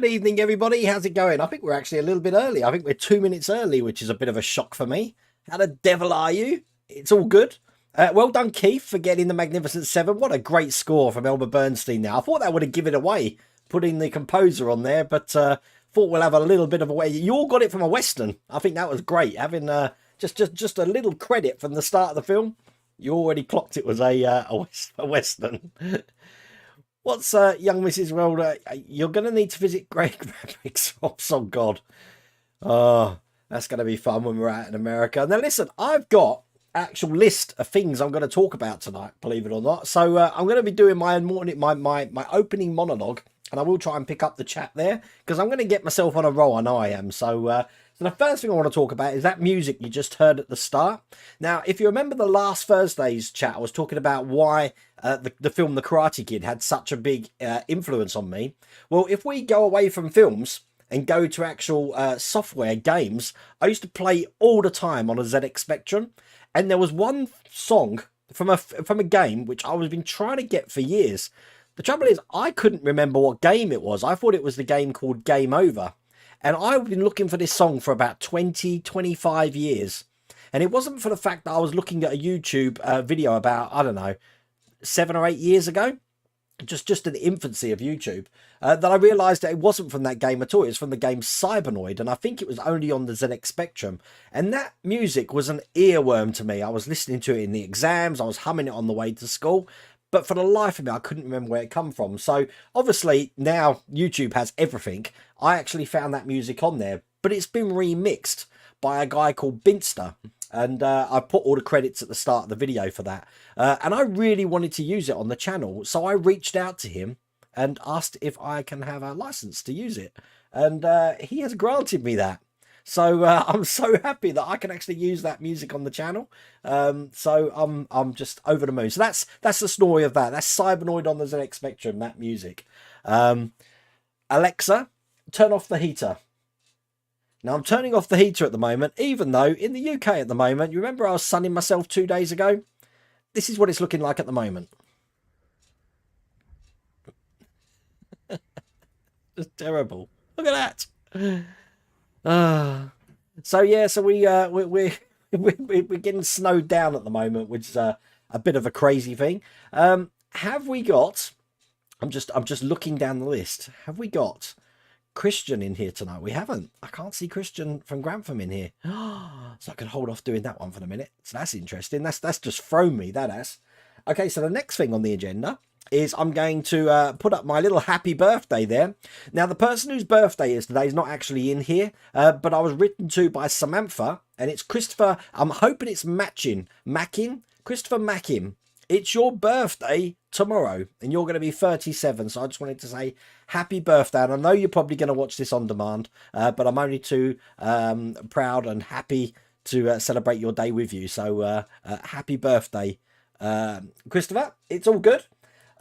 evening, everybody. How's it going? I think we're actually a little bit early. I think we're 2 minutes early, which is a bit of a shock for me. How the devil are you? It's all good. Well done, Keith, for getting the Magnificent Seven. What a great score from Elmer Bernstein now. I thought that would have given it away, putting the composer on there, but thought we'll have a little bit of a way. You all got it from a Western. I think that was great. Having just a little credit from the start of the film. You already clocked it was a Western. What's young Mrs. Welder? You're going to need to visit Greg Fabrics. Oh, God. Oh, that's going to be fun when we're out in America. Now, listen, I've got actual list of things I'm going to talk about tonight, believe it or not. So I'm going to be doing my opening monologue, and I will try and pick up the chat there because I'm going to get myself on a roll. I know I am. So the first thing I want to talk about is that music you just heard at the start. Now, if you remember the last Thursday's chat, I was talking about why the film The Karate Kid had such a big influence on me. Well, if we go away from films and go to actual software games, I used to play all the time on a ZX Spectrum. And there was one song from a game which I was been trying to get for years. The trouble is, I couldn't remember what game it was. I thought it was the game called Game Over. And I've been looking for this song for about 25 years. And it wasn't for the fact that I was looking at a YouTube video about, I don't know, 7 or 8 years ago. Just in the infancy of YouTube, that I realised that it wasn't from that game at all. It was from the game Cybernoid, and I think it was only on the ZX Spectrum. And that music was an earworm to me. I was listening to it in the exams, I was humming it on the way to school, but for the life of me, I couldn't remember where it come from. So obviously now YouTube has everything. I actually found that music on there, but it's been remixed by a guy called Binster. And I put all the credits at the start of the video for that. And I really wanted to use it on the channel. So I reached out to him and asked if I can have a license to use it. And he has granted me that. So I'm so happy that I can actually use that music on the channel. So I'm just over the moon. So that's the story of that. That's Cybernoid on the ZX Spectrum, that music. Alexa, turn off the heater. Now, I'm turning off the heater at the moment, even though in the UK at the moment, you remember I was sunning myself 2 days ago? This is what it's looking like at the moment. It's terrible. Look at that. So we're getting snowed down at the moment, which is a bit of a crazy thing. Have we got? I'm just looking down the list. Have we got Christian in here tonight? We haven't. I can't see Christian from Grantham in here. So I can hold off doing that one for a minute. So that's interesting. That's just thrown me, that has. Okay, so the next thing on the agenda is I'm going to put up my little happy birthday there. Now, the person whose birthday is today is not actually in here, but I was written to by Samantha, and it's Christopher. I'm hoping it's Mackin. Christopher Mackin. It's your birthday tomorrow, and you're going to be 37. So I just wanted to say happy birthday. And I know you're probably going to watch this on demand, but I'm only too proud and happy to celebrate your day with you. So happy birthday, Christopher. It's all good.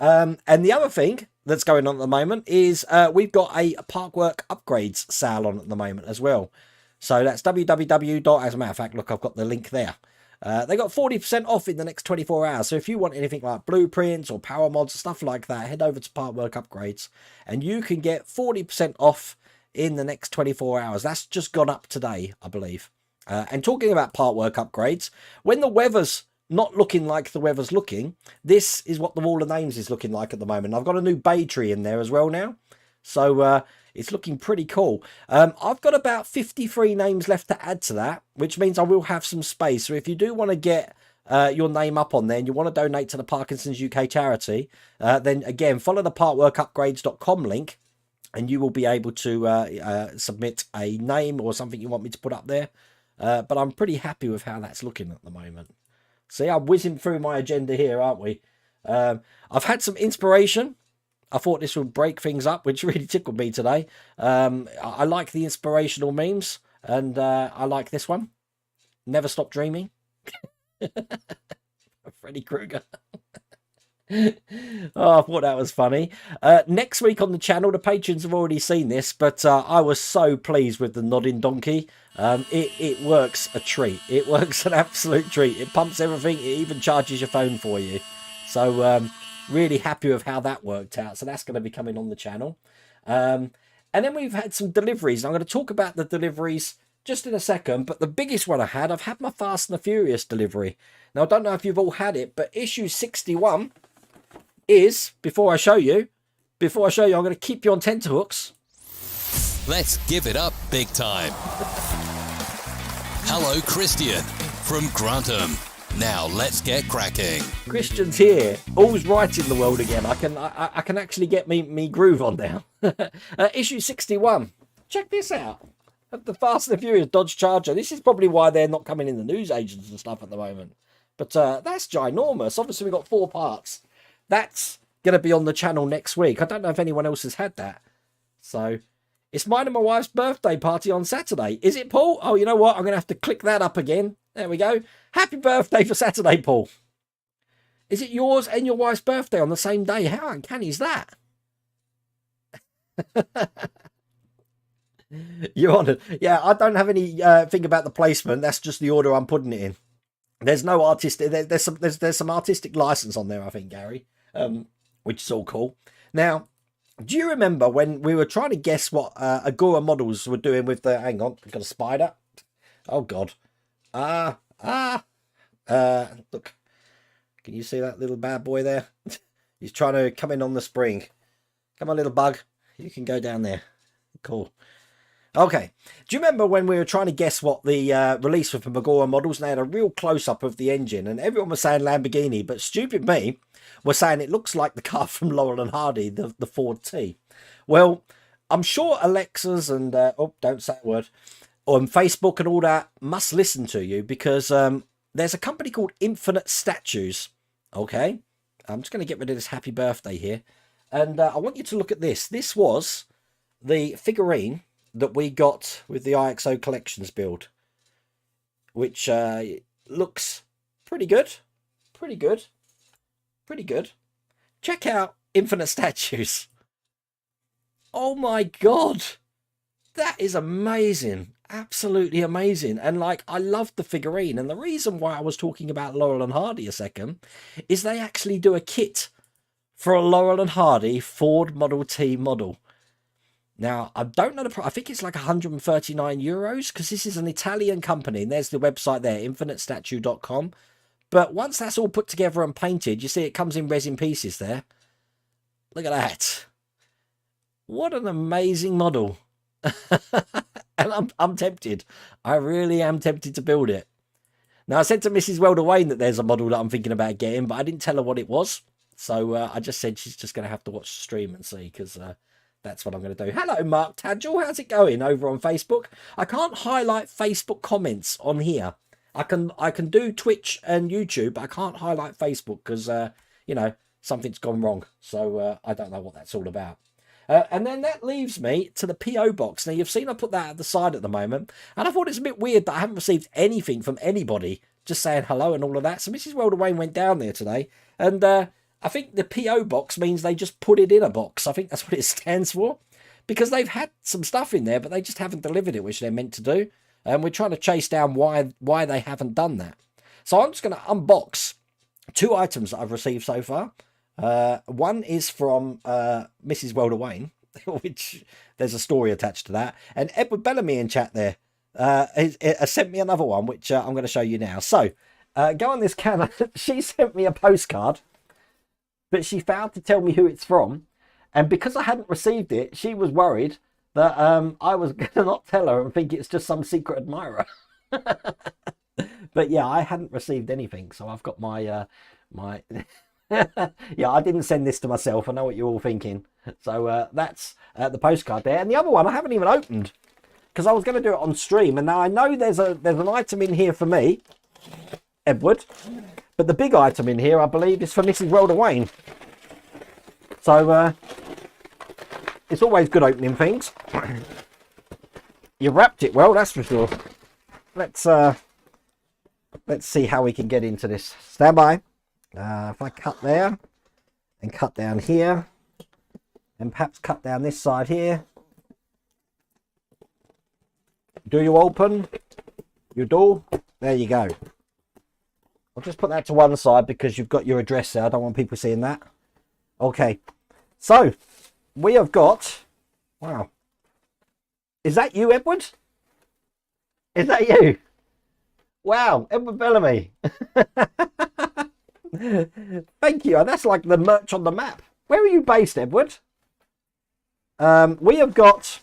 And the other thing that's going on at the moment is we've got a Parkwork upgrades sale on at the moment as well. So that's www. As a matter of fact, look, I've got the link there. They got 40% off in the next 24 hours. So if you want anything like blueprints or power mods, stuff like that, head over to Parkwork Upgrades and you can get 40% off in the next 24 hours. That's just gone up today, I believe. And talking about Parkwork Upgrades, when the weather's not looking like the weather's looking, this is what the Wall of Names is looking like at the moment. I've got a new bay tree in there as well now. So it's looking pretty cool. I've got about 53 names left to add to that, which means I will have some space. So if you do want to get your name up on there and you want to donate to the Parkinson's UK charity, then again, follow the parkworkupgrades.com link and you will be able to submit a name or something you want me to put up there. But I'm pretty happy with how that's looking at the moment. See, I'm whizzing through my agenda here, aren't we? I've had some inspiration. I thought this would break things up, which really tickled me today. I like the inspirational memes, and I like this one. Never Stop Dreaming. Freddy Krueger. Oh, I thought that was funny. Next week on the channel, the patrons have already seen this, but I was so pleased with the nodding donkey. It works a treat. It works an absolute treat. It pumps everything. It even charges your phone for you. So really happy with how that worked out. So that's going to be coming on the channel. And And then we've had some deliveries. I'm going to talk about the deliveries just in a second, but the biggest one I've had my Fast and the Furious delivery. Now, I don't know if you've all had it, but issue 61 is, before I show you, I'm going to keep you on tenterhooks. Let's give it up big time. Hello, Christian from Grantham. Now let's get cracking. Christian's here. All's right in the world again. I can actually get me groove on now. Issue 61. Check this out. The Fast and the Furious Dodge Charger. This is probably why they're not coming in the news agents and stuff at the moment. But that's ginormous. Obviously, we've got 4 parts. That's going to be on the channel next week. I don't know if anyone else has had that. So, it's mine and my wife's birthday party on Saturday. Is it, Paul? Oh, you know what? I'm going to have to click that up again. There we go. Happy birthday for Saturday, Paul. Is it yours and your wife's birthday on the same day? How uncanny is that? You're honoured. Yeah, I don't have any thing about the placement. That's just the order I'm putting it in. There's no artistic. There's some artistic license on there, I think, Gary, which is all cool. Now, do you remember when we were trying to guess what Agora Models were doing with the? Hang on, I've got a spider. Oh God. Look. Can you see that little bad boy there? He's trying to come in on the spring. Come on, little bug. You can go down there. Cool. Okay. Do you remember when we were trying to guess what the release was from Agora Models? And they had a real close-up of the engine. And everyone was saying Lamborghini. But stupid me was saying it looks like the car from Laurel and Hardy, the Ford T. Well, I'm sure Alexas and... oh, don't say a word. On Facebook and all that must listen to you. Because there's a company called Infinite Statues. Okay. I'm just going to get rid of this happy birthday here. And I want you to look at this. This was the figurine that we got with the IXO Collections build, which looks pretty good. Pretty good. Pretty good. Check out Infinite Statues. Oh my God. That is amazing. Absolutely amazing. And like, I love the figurine. And the reason why I was talking about Laurel and Hardy a second is they actually do a kit for a Laurel and Hardy Ford Model T model. Now, I don't know the price. I think it's like 139 euros because this is an Italian company. And there's the website there, infinitestatue.com. But once that's all put together and painted, you see it comes in resin pieces there. Look at that. What an amazing model. And I'm tempted. I really am tempted to build it. Now, I said to Mrs. Welder Wayne that there's a model that I'm thinking about getting, but I didn't tell her what it was. So I just said she's just going to have to watch the stream and see, because that's what I'm going to do. Hello, Mark Tadgel. How's it going over on Facebook? I can't highlight Facebook comments on here. I can do Twitch and YouTube, but I can't highlight Facebook because, you know, something's gone wrong. So I don't know what that's all about. And then that leaves me to the P.O. box. Now, you've seen I put that at the side at the moment. And I thought it's a bit weird that I haven't received anything from anybody just saying hello and all of that. So Mrs. Welder Wayne went down there today. And I think the P.O. box means they just put it in a box. I think that's what it stands for. Because they've had some stuff in there, but they just haven't delivered it, which they're meant to do. And we're trying to chase down why they haven't done that. So I'm just going to unbox 2 items that I've received so far. One is from Mrs. Welder Wayne, which there's a story attached to that. And Edward Bellamy in chat there has sent me another one, which I'm going to show you now. So go on this camera. She sent me a postcard, but she failed to tell me who it's from. And because I hadn't received it, she was worried that I was going to not tell her and think it's just some secret admirer. But yeah, I hadn't received anything. So I've got my... yeah, I didn't send this to myself. I know what you're all thinking. So that's the postcard there. And the other one I haven't even opened because I was going to do it on stream. And now I know there's an item in here for me, Edward. But the big item in here, I believe, is for Mrs. Welder Wayne. So it's always good opening things. You wrapped it well, that's for sure. Let's see how we can get into this. Stand by. If I cut there and cut down here and perhaps cut down this side here. Do you open? You do? There you go. I'll just put that to one side because you've got your address there. I don't want people seeing that. Okay. So we have got, wow, Is that you, Edward? Is that you? Wow, Edward Bellamy. Thank you. That's like the merch on the map. Where are you based, Edward? We have got,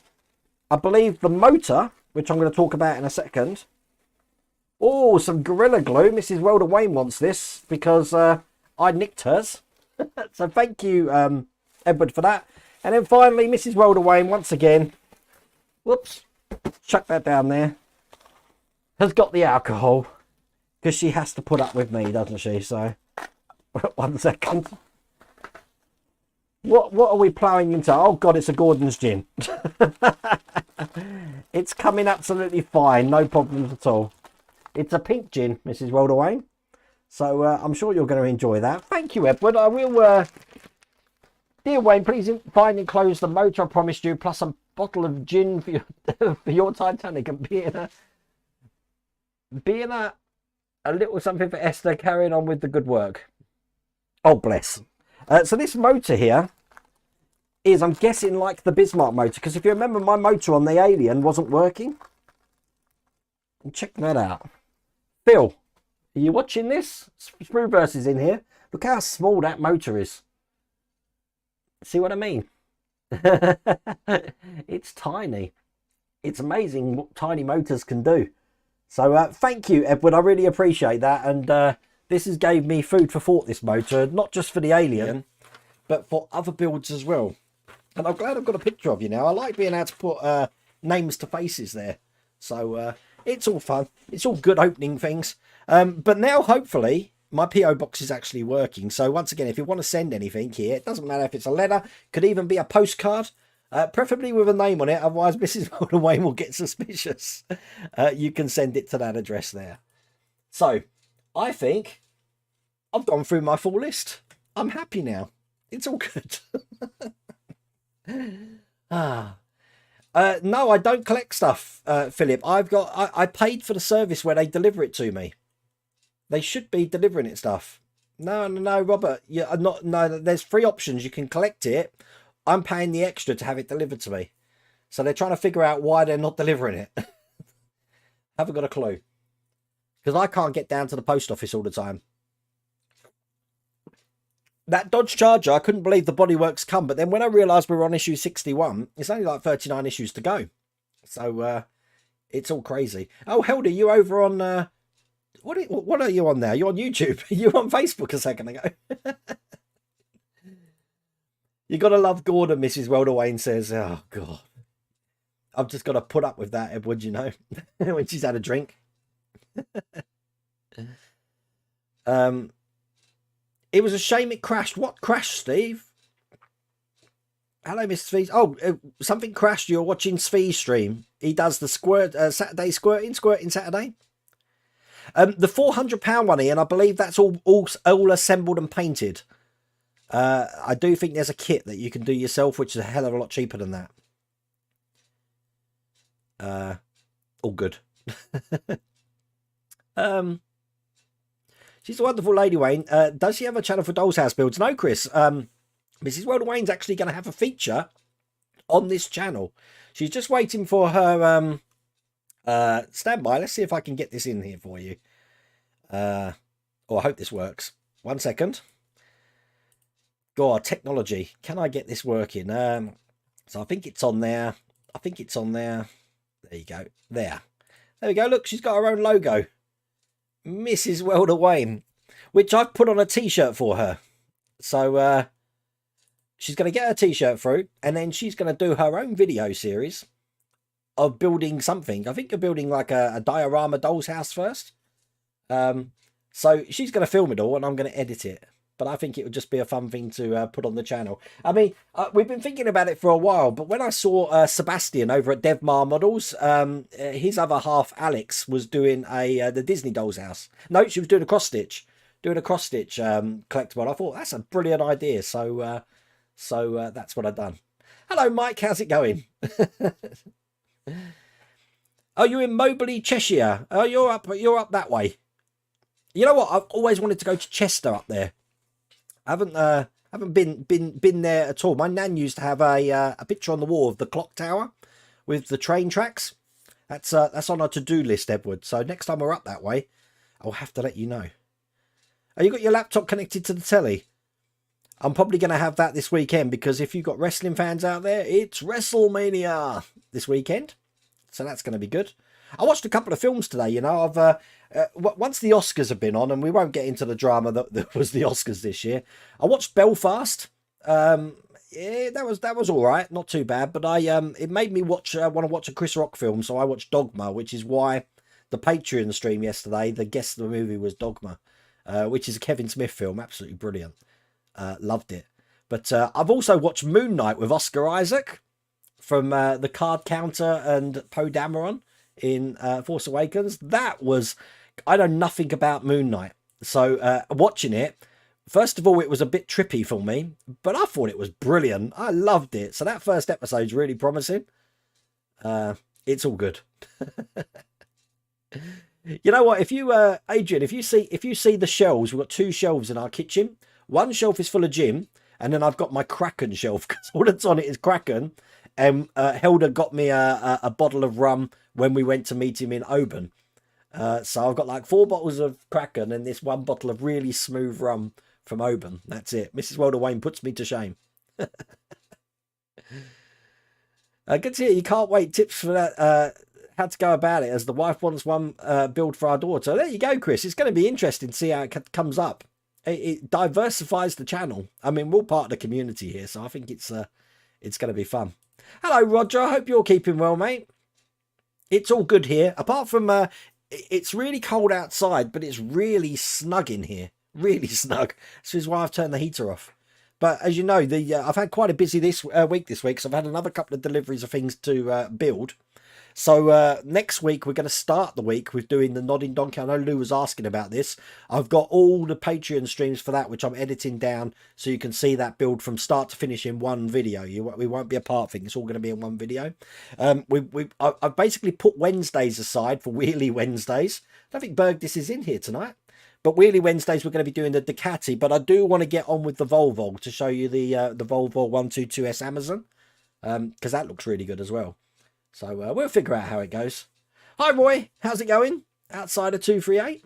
I believe, the motor, which I'm going to talk about in a second. Oh, some Gorilla Glue. Mrs. Welder Wayne wants this because I nicked hers. So thank you, Edward, for that. And then finally, Mrs. Welder Wayne, once again, whoops, chuck that down there, has got the alcohol because she has to put up with me, doesn't she? So, 1 second. What are we ploughing into? Oh, God, it's a Gordon's gin. It's coming absolutely fine. No problems at all. It's a pink gin, Mrs. Welder Wayne. So I'm sure you're going to enjoy that. Thank you, Edward. I will... Dear Wayne, please find and close the motor I promised you, plus a bottle of gin for your Titanic, and being a little something for Esther, carrying on with the good work. Oh, bless. So this motor here is, I'm guessing, like the Bismarck motor, because if you remember, my motor on the Alien wasn't working. Check that out. Phil, are you watching this? Sprewverse is in here. Look how small that motor is. See what I mean? It's tiny. It's amazing what tiny motors can do. So thank you, Edward. I really appreciate that. And this has gave me food for thought, this motor. Not just for the Alien, but for other builds as well. And I'm glad I've got a picture of you now. I like being able to put names to faces there. So it's all fun. It's all good opening things. But now, hopefully, my P.O. box is actually working. So once again, if you want to send anything here, it doesn't matter if it's a letter, could even be a postcard, preferably with a name on it. Otherwise, Mrs. Welder Wayne will get suspicious. You can send it to that address there. So I think I've gone through my full list. I'm happy now. It's all good. No, I don't collect stuff, Philip. I paid for the service where they deliver it to me. They should be delivering it stuff. No, Robert. Yeah, not. No, there's 3 options. You can collect it. I'm paying the extra to have it delivered to me. So they're trying to figure out why they're not delivering it. Haven't got a clue. Because I can't get down to the post office all the time. That Dodge Charger, I couldn't believe the bodywork's come. But then when I realised we were on issue 61, it's only like 39 issues to go. So it's all crazy. Oh, Helder, you over on... What are you on now? You're on YouTube. You were on Facebook a second ago. You got to love Gordon, Mrs. Welder Wayne says. Oh, God. I've just got to put up with that, Edward, you know, when she's had a drink. It was a shame it crashed. What crashed, Steve? Hello, Mr. Svees. Oh, something crashed. You're watching Svees stream. He does the Saturday squirting Saturday. The £400 one, Ian, I believe that's all assembled and painted. I do think there's a kit that you can do yourself, which is a hell of a lot cheaper than that. All good. She's a wonderful lady, Wayne. Does she have a channel for Doll's House builds? No, Chris. Mrs. Welder Wayne's actually going to have a feature on this channel. She's just waiting for her... stand by. Let's see if I can get this in here for you. I hope this works. 1 second. God, technology. Can I get this working? So I think it's on there. There you go. There we go. Look, she's got her own logo. Mrs. Welder Wayne, which I've put on a t-shirt for her. So she's going to get her t-shirt through, and then she's going to do her own video series of building something. I think you're building like a diorama doll's house first. So she's going to film it all and I'm going to edit it. But I think it would just be a fun thing to put on the channel. I mean, we've been thinking about it for a while, but when I saw Sebastian over at Devmar Models, his other half, Alex, was doing the Disney Doll's House. No, she was doing a cross-stitch. Collectible. I thought, that's a brilliant idea. So that's what I've done. Hello, Mike. How's it going? Are you in Moberly, Cheshire? Oh, you're up that way. You know what? I've always wanted to go to Chester up there. I haven't been there at all. My nan used to have a picture on the wall of the clock tower with the train tracks. That's on our to-do list, Edward. So next time we're up that way, I'll have to let you know. Oh, you got your laptop connected to the telly? I'm probably going to have that this weekend because if you've got wrestling fans out there, it's WrestleMania this weekend. So that's going to be good. I watched a couple of films today, you know. Once the Oscars have been on, and we won't get into the drama that was the Oscars this year. I watched Belfast. Yeah, that was all right, not too bad. But it made me want to watch a Chris Rock film, so I watched Dogma, which is why the Patreon stream yesterday, the guest of the movie was Dogma, which is a Kevin Smith film, absolutely brilliant. Loved it. But I've also watched Moon Knight with Oscar Isaac from the Card Counter and Poe Dameron in Force Awakens. That was, I know nothing about Moon Knight, so watching it, first of all, it was a bit trippy for me, but I thought it was brilliant. I loved it. So that first episode's really promising. It's all good. You know what? If you, Adrian, if you see the shelves, we've got 2 shelves in our kitchen. One shelf is full of gin, and then I've got my Kraken shelf because all that's on it is Kraken. And Helder got me a bottle of rum when we went to meet him in Oban. So I've got like 4 bottles of Kraken and this 1 bottle of really smooth rum from Oban. That's it. Mrs. Welder Wayne puts me to shame. Good to hear. You can't wait. Tips for that. How to go about it as the wife wants one build for our daughter. There you go, Chris. It's going to be interesting to see how it comes up. It diversifies the channel. I mean, we're all part of the community here, so I think it's going to be fun. Hello, Roger. I hope you're keeping well, mate. It's all good here. Apart from, it's really cold outside, but it's really snug in here. Really snug. This is why I've turned the heater off. But as you know, I've had quite a busy week this week, so I've had another couple of deliveries of things to build. So next week, we're going to start the week with doing the Nodding Donkey. I know Lou was asking about this. I've got all the Patreon streams for that, which I'm editing down so you can see that build from start to finish in one video. We won't be a part thing. It's all going to be in one video. I've basically put Wednesdays aside for Wheelie Wednesdays. I don't think Bergdis is in here tonight. But Wheelie Wednesdays, we're going to be doing the Ducati. But I do want to get on with the Volvo to show you the Volvo 122S Amazon. Because that looks really good as well. So we'll figure out how it goes. Hi, Roy. How's it going? Outside of 238?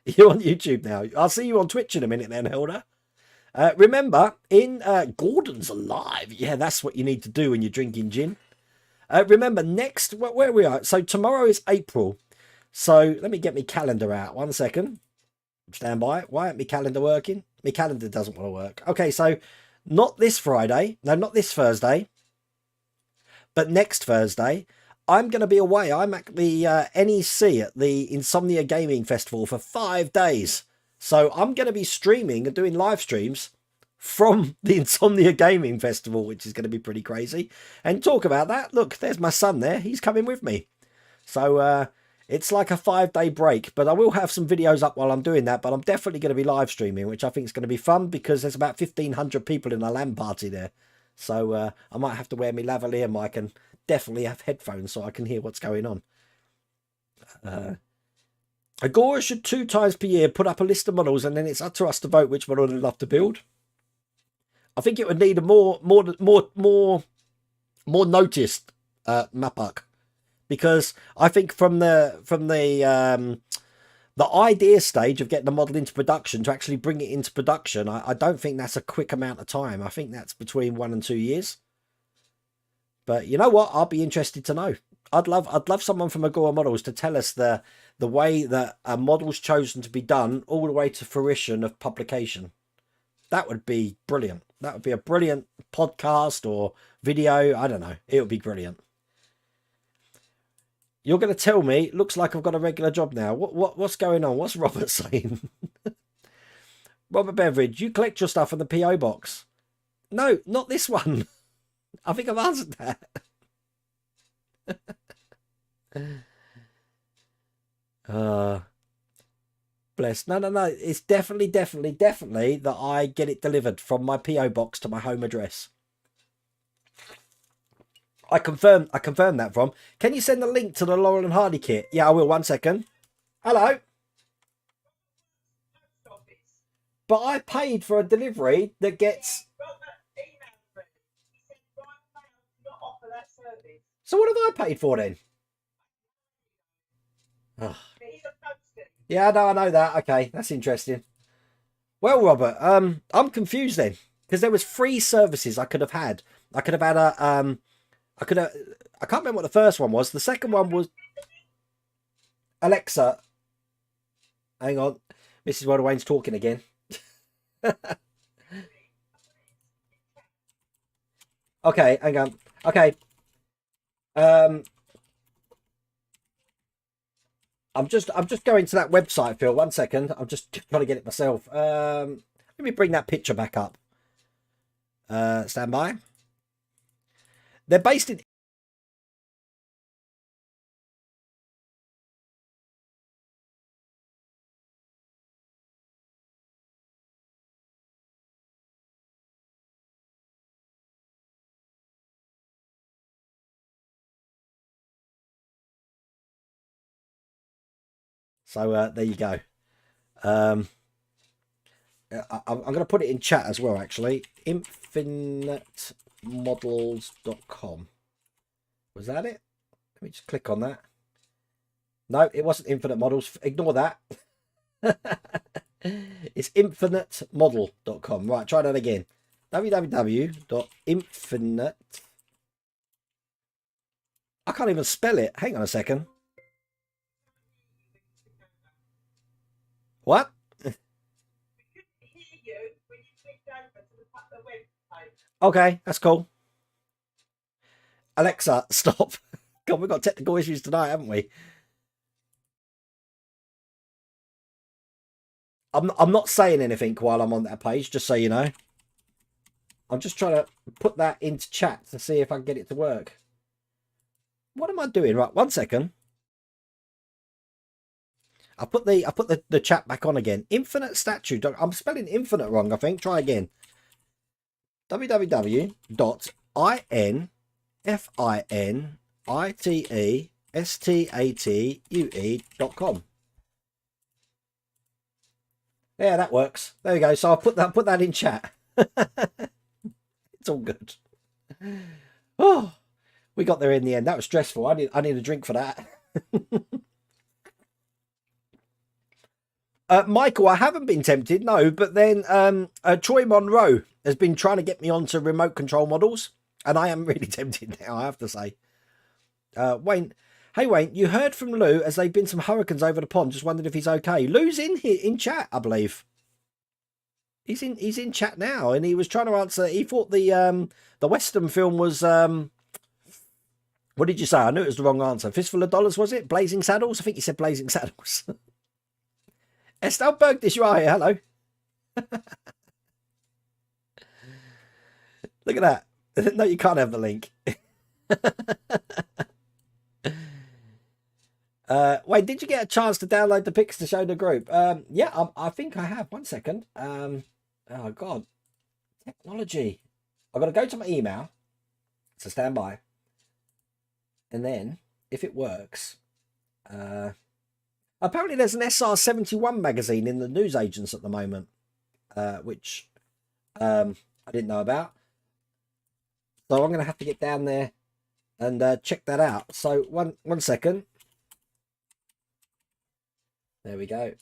You're on YouTube now. I'll see you on Twitch in a minute then, Hilda. Remember, in Gordon's Alive. Yeah, that's what you need to do when you're drinking gin. Remember, next, where we are. So tomorrow is April. So let me get my calendar out. 1 second. Stand by. Why ain't my calendar working? My calendar doesn't want to work. Okay, so not this Friday. No, not this Thursday. But next Thursday, I'm going to be away. I'm at the NEC at the Insomnia Gaming Festival for 5 days. So I'm going to be streaming and doing live streams from the Insomnia Gaming Festival, which is going to be pretty crazy. And talk about that. Look, there's my son there. He's coming with me. So it's like a 5-day break. But I will have some videos up while I'm doing that. But I'm definitely going to be live streaming, which I think is going to be fun because there's about 1,500 people in a LAN party there. So I might have to wear my lavalier mic and definitely have headphones so I can hear what's going on. Agora should 2 times per year put up a list of models and then it's up to us to vote which model they'd love to build. I think it would need a more noticed map up, because I think from the idea stage of getting the model into production to actually bring it into production, I don't think that's a quick amount of time. I think that's between 1 and 2 years. But you know what? I'll be interested to know. I'd love someone from Agora Models to tell us the way that a model's chosen to be done all the way to fruition of publication. That would be brilliant. That would be a brilliant podcast or video. I don't know. It would be brilliant. You're going to tell me, looks like I've got a regular job now. What's going on? What's Robert saying? Robert Beveridge, you collect your stuff in the P.O. box. No, not this one. I think I've answered that. Bless. No. It's definitely that I get it delivered from my P.O. box to my home address. I confirm that from. Can you send the link to the Laurel and Hardy kit? Yeah, I will. 1 second. Hello. But I paid for a delivery that gets. So what have I paid for then? Oh. Yeah, no, I know that. Okay, that's interesting. Well, Robert, I'm confused then because there was three services I could have had. I could have had I could have. I can't remember what the first one was. The second one was Alexa. Hang on, Mrs. Wilder Wayne's talking again. Okay, hang on. Okay, I'm just going to that website, Phil. 1 second. I'm just trying to get it myself. Let me bring that picture back up. Stand by. They're based in. So there you go. I'm going to put it in chat as well, actually. InfiniteModels.com. Was that it? Let me just click on that. No, it wasn't Infinite Models. Ignore that. It's infiniteModel.com. Right, try that again. www.infinite. I can't even spell it. Hang on a second. What? Okay, that's cool. Alexa, stop. God, we've got technical issues tonight, haven't we? I'm not saying anything while I'm on that page, just so you know. I'm just trying to put that into chat to see if I can get it to work. What am I doing? Right, 1 second. I put the chat back on again. Infinite statue. I'm spelling infinite wrong, I think. Try again. www.infinitestatue.com. Yeah, that works. There we go. So I'll put that in chat. It's all good. Oh, we got there in the end. That was stressful. I need a drink for that. Michael, I haven't been tempted, no, but then Troy Monroe has been trying to get me onto remote control models, and I am really tempted now, I have to say. Wayne, hey Wayne, you heard from Lou as they've been some hurricanes over the pond. Just wondered if he's okay. Lou's in here in chat, I believe. He's in chat now, and he was trying to answer. He thought the Western film was what did you say? I knew it was the wrong answer. Fistful of Dollars, was it? Blazing Saddles? I think you said Blazing Saddles. Estelle Bergdish, you are here. Hello. Look at that. No, you can't have the link. Wait, did you get a chance to download the pics to show the group? Yeah, I think I have. 1 second. Oh, God. Technology. I've got to go to my email. So stand by. And then, if it works... apparently there's an SR71 magazine in the newsagents at the moment, which I didn't know about. So I'm going to have to get down there and check that out. So one second. There we go.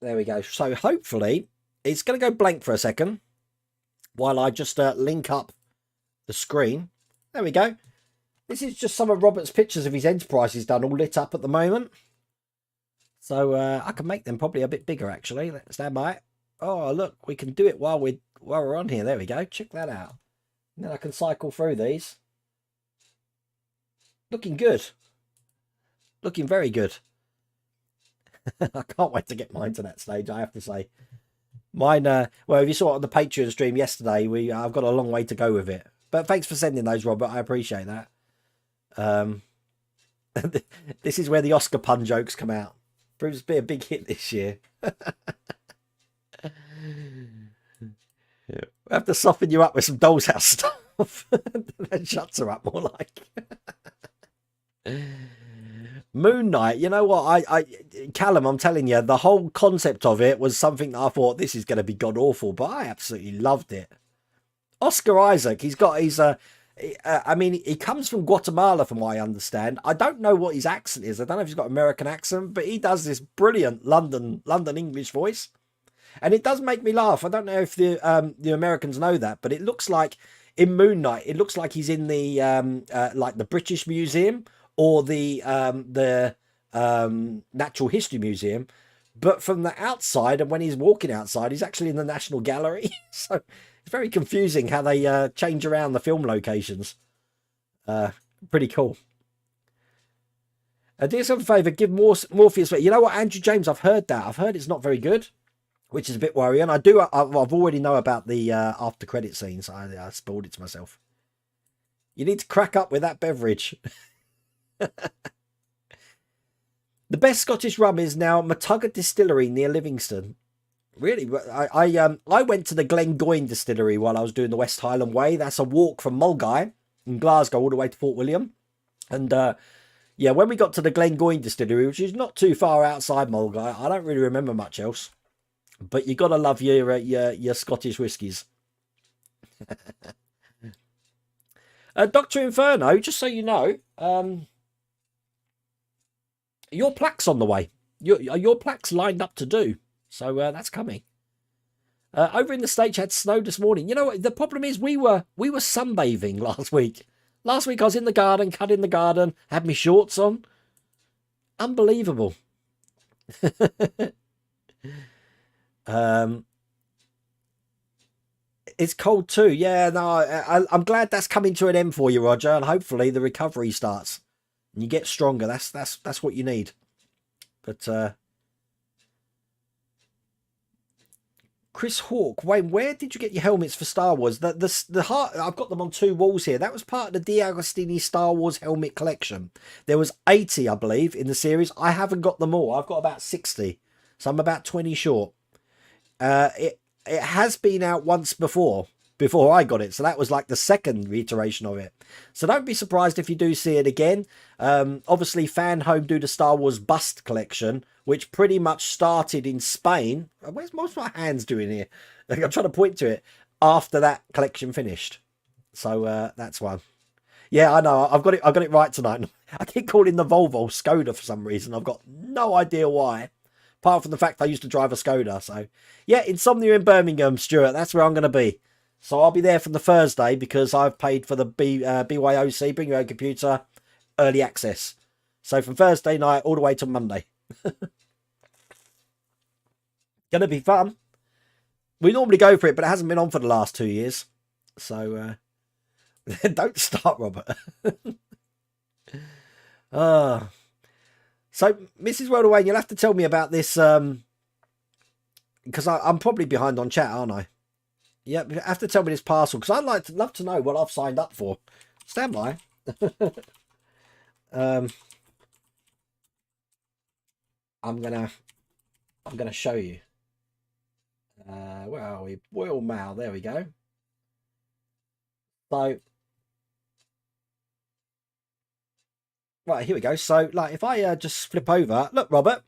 There we go. So hopefully it's going to go blank for a second while I just link up the screen. There we go. This is just some of Robert's pictures of his Enterprise he's done, all lit up at the moment. So I can make them probably a bit bigger, actually. Let's stand by. Oh, look, we can do it while we're on here. There we go. Check that out. And then I can cycle through these. Looking good. Looking very good. I can't wait to get mine to that stage, I have to say. Mine, well, if you saw it on the Patreon stream yesterday, I've got a long way to go with it. But thanks for sending those, Robert. I appreciate that. This is where the Oscar pun jokes come out. Proves to be a big hit this year. We have to soften you up with some Doll's House stuff. That shuts her up more like. Moon Knight, you know what? Callum, I'm telling you, the whole concept of it was something that I thought this is going to be god awful, but I absolutely loved it. Oscar Isaac, he's got his I mean, he comes from Guatemala, from what I understand. I don't know what his accent is. I don't know if he's got American accent, but he does this brilliant London English voice, and it does make me laugh. I don't know if the Americans know that, but it looks like in Moon Knight, it looks like he's in the like the British Museum or the Natural History Museum, but from the outside, and when he's walking outside, he's actually in the National Gallery. So it's very confusing how they change around the film locations. Pretty cool. Do yourself a favour, give Morpheus. You know what, Andrew James, I've heard that. I've heard it's not very good, which is a bit worrying. I've already know about the after credit scenes. I spoiled it to myself. You need to crack up with that beverage. The best Scottish rum is now Matugga Distillery near Livingston. Really, I went to the Glengoyne Distillery while I was doing the West Highland Way. That's a walk from Mulgai in Glasgow all the way to Fort William. And yeah, when we got to the Glengoyne Distillery, which is not too far outside Mulgai, I don't really remember much else. But you gotta love your Scottish whiskies. Dr. Inferno, just so you know, your plaque's on the way. Your plaque's lined up to do. So that's coming. Over in the States, had snow this morning. You know what? The problem is we were sunbathing last week. Last week I was in the garden, cutting the garden, had my shorts on. Unbelievable. It's cold too. Yeah, no, I'm glad that's coming to an end for you, Roger, and hopefully the recovery starts and you get stronger. That's what you need. But Chris Hawk, Wayne, where did you get your helmets for Star Wars? The heart, I've got them on two walls here. That was part of the D'Agostini Star Wars helmet collection. There was 80, I believe, in the series. I haven't got them all. I've got about 60, so I'm about 20 short. It has been out once before I got it, so that was like the second reiteration of it. So don't be surprised if you do see it again. Obviously, Fan Home do the Star Wars bust collection, which pretty much started in Spain. Where's most of my hands doing here? Like, I'm trying to point to it after that collection finished. So that's one. Yeah, I know. I've got it right tonight. I keep calling the Volvo Skoda for some reason. I've got no idea why. Apart from the fact I used to drive a Skoda. So yeah, Insomnia in Birmingham, Stuart. That's where I'm going to be. So I'll be there from the Thursday because I've paid for the BYOC, Bring Your Own Computer, early access. So from Thursday night all the way to Monday. Gonna be fun. We normally go for it, but it hasn't been on for the last 2 years. So don't start, Robert. So Mrs. Worldaway, you'll have to tell me about this because I'm probably behind on chat, aren't I? Yeah, you have to tell me this parcel because I'd love to know what I've signed up for. Stand by. I'm gonna show you. Where are we? Royal Mail. There we go. So, right, here we go. So, like, if I just flip over, look, Robert.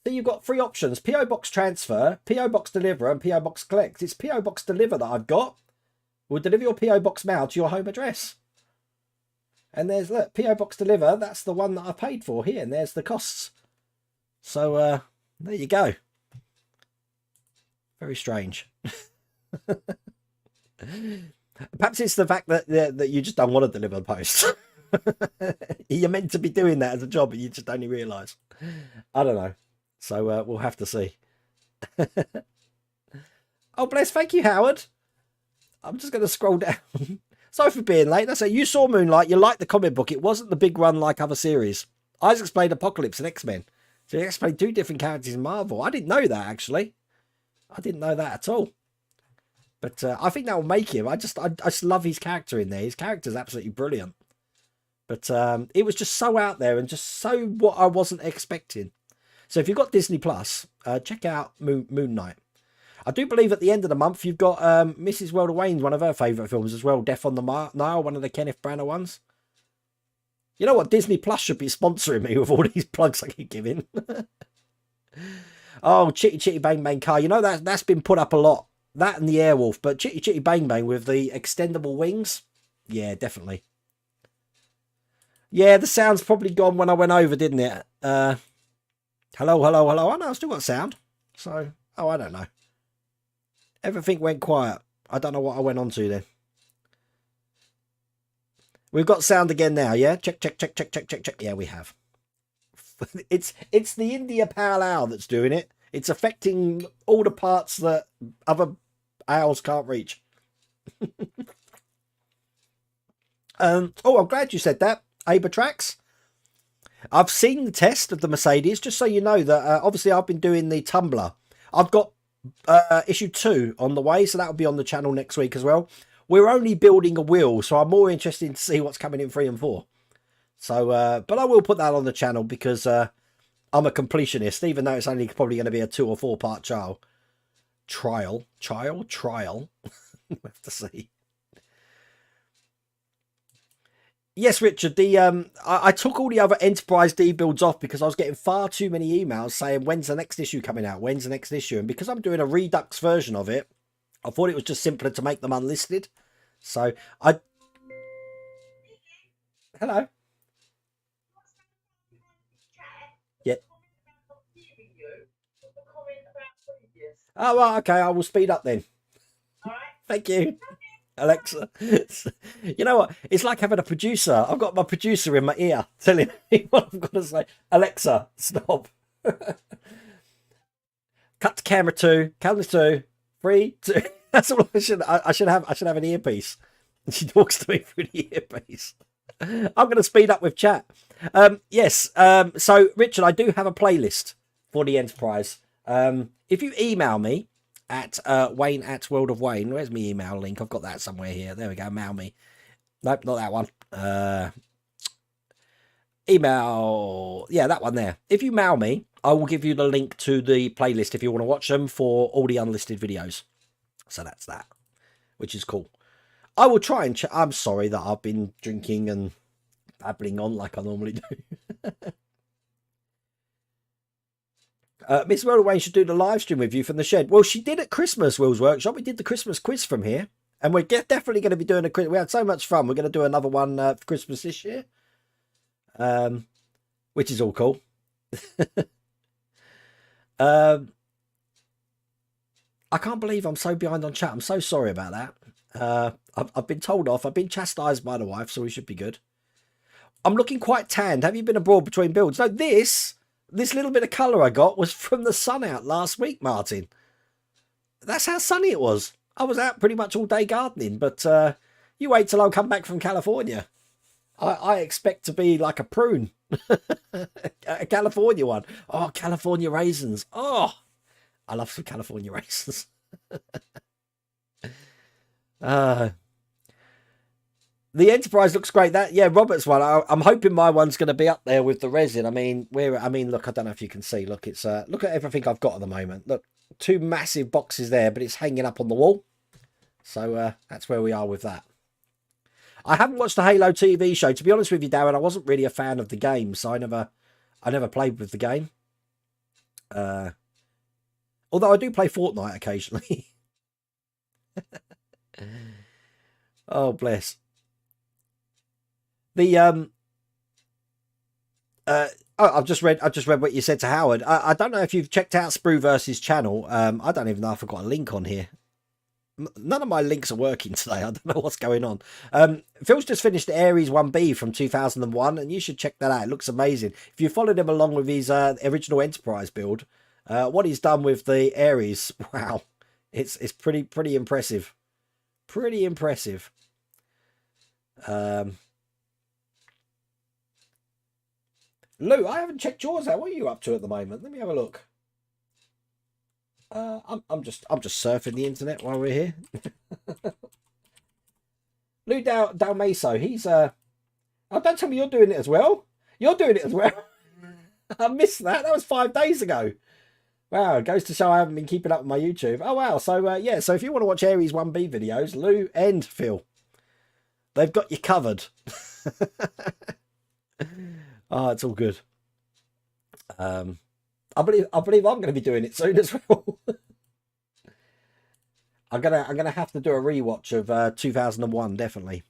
So you've got 3 options: PO Box Transfer, PO Box Deliver, and PO Box Collect. It's PO Box Deliver that I've got. We'll deliver your PO Box mail to your home address. And there's, look, PO Box Deliver. That's the one that I paid for here, and there's the costs. So there you go. Very strange. Perhaps it's the fact that you just don't want to deliver the post. You're meant to be doing that as a job, but you just only realise. I don't know. So we'll have to see. Oh, bless. Thank you, Howard. I'm just going to scroll down. Sorry for being late. That's it. You saw Moonlight. You liked the comic book. It wasn't the big run like other series. Isaac played Apocalypse and X-Men. So he played 2 different characters in Marvel. I didn't know that, actually. I didn't know that at all. But I think that will make him. I just love his character in there. His character's absolutely brilliant. But it was just so out there and just so what I wasn't expecting. So if you've got Disney Plus, check out Moon Knight. I do believe at the end of the month you've got Mrs. Welder-Wayne's, one of her favourite films as well, Death on the Nile, one of the Kenneth Branagh ones. You know what? Disney Plus should be sponsoring me with all these plugs I keep giving. Oh, Chitty Chitty Bang Bang car. You know, that's been put up a lot. That and the Airwolf, but Chitty Chitty Bang Bang with the extendable wings. Yeah, definitely. Yeah, the sound's probably gone when I went over, didn't it? Hello, hello, hello. Oh, no, I've still got sound. So, oh, I don't know. Everything went quiet. I don't know what I went on to then. We've got sound again now, yeah? Check, check, check, check, check, check, check. Yeah, we have. It's the India Pale Ale that's doing it. It's affecting all the parts that other owls can't reach. Oh, I'm glad you said that, Abertrax. I've seen the test of the Mercedes, just so you know that obviously I've been doing the Tumbler. I've got issue 2 on the way, so that'll be on the channel next week as well. We're only building a wheel, so I'm more interested to see what's coming in 3 and 4. So, but I will put that on the channel because I'm a completionist, even though it's only probably going to be a 2 or 4 part trial. Trial. We'll have to see. Yes, Richard. I took all the other Enterprise D builds off because I was getting far too many emails saying when's the next issue coming out, when's the next issue, and because I'm doing a Redux version of it, I thought it was just simpler to make them unlisted. So I. Hello. Yeah. Oh, well, okay. I will speed up then. Thank you, Alexa. You know what? It's like having a producer. I've got my producer in my ear telling me what I'm going to say. Alexa, stop. Cut to camera 2. Camera 2. 3, 2. That's all I should. I should have. I should have an earpiece. And she talks to me through the earpiece. I'm going to speed up with chat. Yes. So, Richard, I do have a playlist for the Enterprise. If you email me at Wayne at World of Wayne, where's my email link? I've got that somewhere here. There we go. Mail me. Nope, not that one. Email. Yeah, that one there. If you mail me, I will give you the link to the playlist if you want to watch them for all the unlisted videos. So that's that, which is cool. I will try and I'm sorry that I've been drinking and babbling on like I normally do. Miss World of Wayne should do the live stream with you from the shed. Well, she did at Christmas, Will's Workshop. We did the Christmas quiz from here. And we're definitely going to be doing we had so much fun. We're going to do another one for Christmas this year. Which is all cool. I can't believe I'm so behind on chat. I'm so sorry about that. I've been told off. I've been chastised by the wife, so we should be good. I'm looking quite tanned. Have you been abroad between builds? No, this little bit of colour I got was from the sun out last week, Martin. That's how sunny it was. I was out pretty much all day gardening, but you wait till I come back from California. I expect to be like a prune. A California one. Oh, California raisins. Oh, I love some California raisins. The Enterprise looks great. Yeah, Robert's one. I'm hoping my one's going to be up there with the resin. I mean, look, I don't know if you can see. Look, it's look at everything I've got at the moment. Look, 2 massive boxes there, but it's hanging up on the wall. So that's where we are with that. I haven't watched the Halo TV show. To be honest with you, Darren, I wasn't really a fan of the game, so I never played with the game. Although I do play Fortnite occasionally. Oh, bless. The I've just read what you said to Howard. I don't know if you've checked out Sprue channel. I don't even know if I've got a link on here. None of my links are working today. I don't know what's going on. Phil's just finished Ares 1B from 2001, and you should check that out. It looks amazing. If you followed him along with his original Enterprise build, what he's done with the Ares, wow, it's pretty impressive. Pretty impressive. Lou, I haven't checked yours out. What are you up to at the moment? Let me have a look. I'm just surfing the internet while we're here. Lou Dalmaso, he's oh, don't tell me you're doing it as well. You're doing it as well. I missed that. That was 5 days ago. Wow, it goes to show I haven't been keeping up with my YouTube. Oh wow, so yeah, so if you want to watch Ares 1B videos, Lou and Phil, they've got you covered. Oh, it's all good. I believe I'm going to be doing it soon as well. I'm gonna have to do a rewatch of 2001, definitely.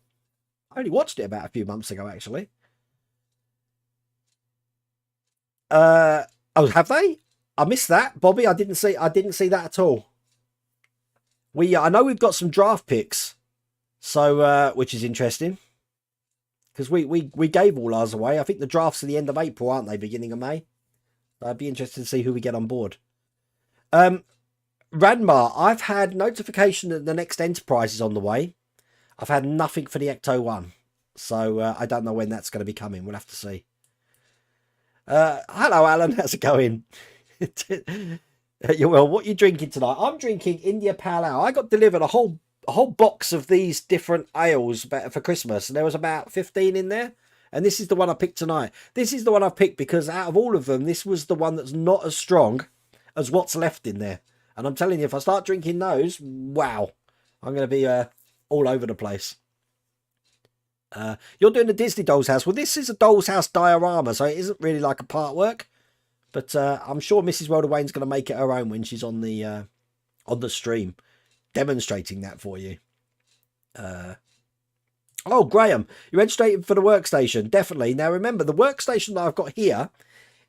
I only watched it about a few months ago, actually. Oh, have they? I missed that, Bobby. I didn't see that at all. I know we've got some draft picks, so which is interesting because we gave all ours away. I think the drafts are the end of April, aren't they? Beginning of May. I'd be interested to see who we get on board. Ranmar, I've had notification that the next Enterprise is on the way. I've had nothing for the Ecto 1, so I don't know when that's going to be coming. We'll have to see. Hello, Alan. How's it going? Well, what are you drinking tonight? I'm drinking India Pale Ale. I got delivered a whole box of these different ales for Christmas, and there was about 15 in there. And this is the one I picked tonight. This is the one I picked because out of all of them, this was the one that's not as strong as what's left in there. And I'm telling you, if I start drinking those, wow, I'm going to be all over the place. You're doing the Disney Doll's House. Well, this is a Doll's House diorama, so it isn't really like a part work. But I'm sure Mrs. Rhoda Wayne's going to make it her own when she's on the stream, demonstrating that for you. Oh, Graham, you registered for the workstation. Definitely. Now, remember, the workstation that I've got here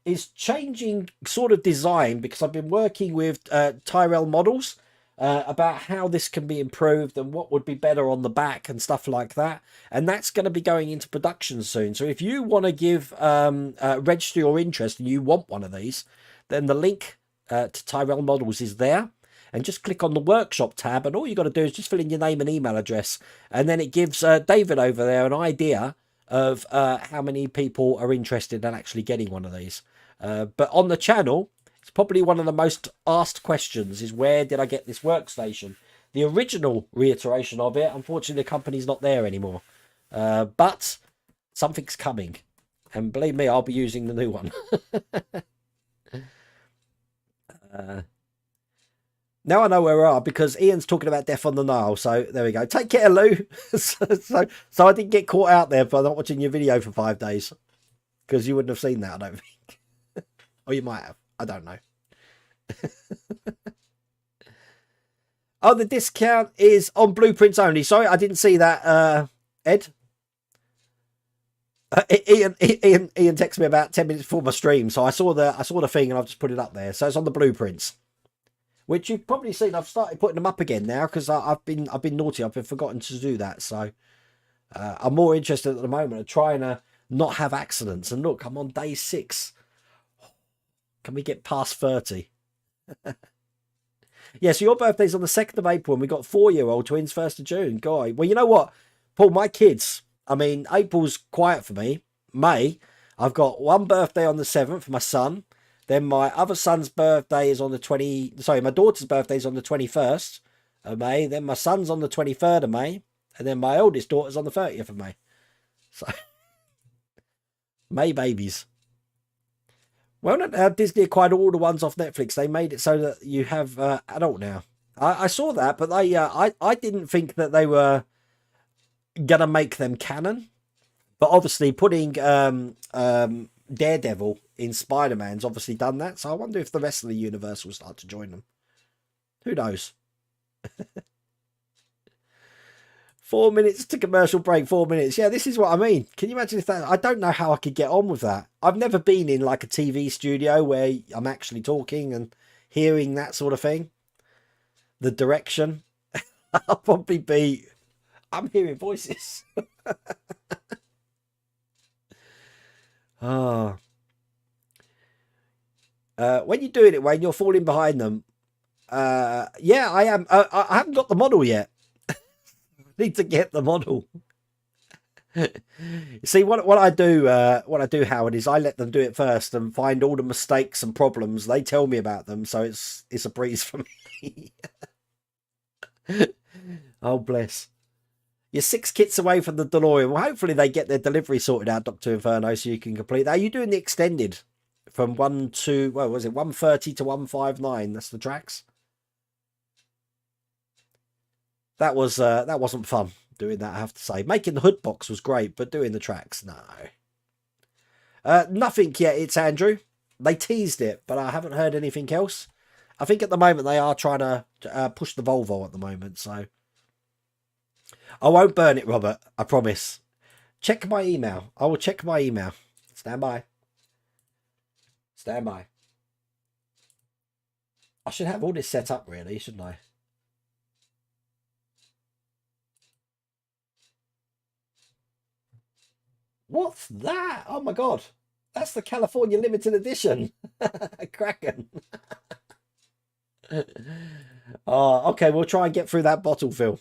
is changing sort of design because I've been working with Tyrell Models about how this can be improved and what would be better on the back and stuff like that. And that's going to be going into production soon. So if you want to register your interest and you want one of these, then the link to Tyrell Models is there. And just click on the workshop tab, and all you got to do is just fill in your name and email address, and then it gives David over there an idea of how many people are interested in actually getting one of these. But on the channel, it's probably one of the most asked questions is where did I get this workstation? The original reiteration of it, unfortunately, the company's not there anymore. But something's coming, and believe me, I'll be using the new one. Now I know where we are because Ian's talking about Death on the Nile. So there we go. Take care, Lou. so I didn't get caught out there by not watching your video for 5 days because you wouldn't have seen that, I don't think. Or you might have. I don't know. Oh, the discount is on blueprints only. Sorry, I didn't see that, Ed. Ian texted me about 10 minutes before my stream, so I saw the thing and I've just put it up there. So it's on the blueprints. Which you've probably seen. I've started putting them up again now because I've been naughty. I've been forgotten to do that. So I'm more interested at the moment of trying to not have accidents. And look, I'm on day 6. Can we get past 30? Yeah, so your birthday's on the 2nd of April and we got 4-year-old twins 1st of June. God, well, you know what, Paul, my kids, I mean, April's quiet for me. May, I've got one birthday on the 7th for my son. Then my other son's birthday is on the my daughter's birthday is on the 21st of May. Then my son's on the 23rd of May. And then my oldest daughter's on the 30th of May. So, May babies. Well, Disney acquired all the ones off Netflix. They made it so that you have adult now. I saw that, but I didn't think that they were going to make them canon. But obviously putting Daredevil in Spider-Man's obviously done that, so I wonder if the rest of the universe will start to join them. Who knows? 4 minutes to commercial break, 4 minutes. Yeah, this is what I mean. Can you imagine if that... I don't know how I could get on with that. I've never been in like a TV studio where I'm actually talking and hearing that sort of thing. The direction. I'll probably be... I'm hearing voices. Oh. When you're doing it, Wayne, you're falling behind them. Yeah, I am. I haven't got the model yet. Need to get the model. See, what I do, Howard, is I let them do it first and find all the mistakes and problems. They tell me about them, so it's a breeze for me. Oh, bless. You're 6 kits away from the DeLorean. Well, hopefully they get their delivery sorted out, Dr. Inferno, so you can complete that. Are you doing the extended from 130 to 159? That's the tracks. That wasn't fun doing that, I have to say. Making the hood box was great, but doing the tracks, no. Nothing yet. It's Andrew. They teased it, but I haven't heard anything else. I think at the moment they are trying to push the Volvo at the moment, so. I won't burn it, Robert. I promise. check my email. I will check my email. Stand by. Stand by. I should have all this set up, really, shouldn't I? What's that? Oh my god. That's the California limited edition. Kraken. Oh, okay, we'll try and get through that bottle, Phil.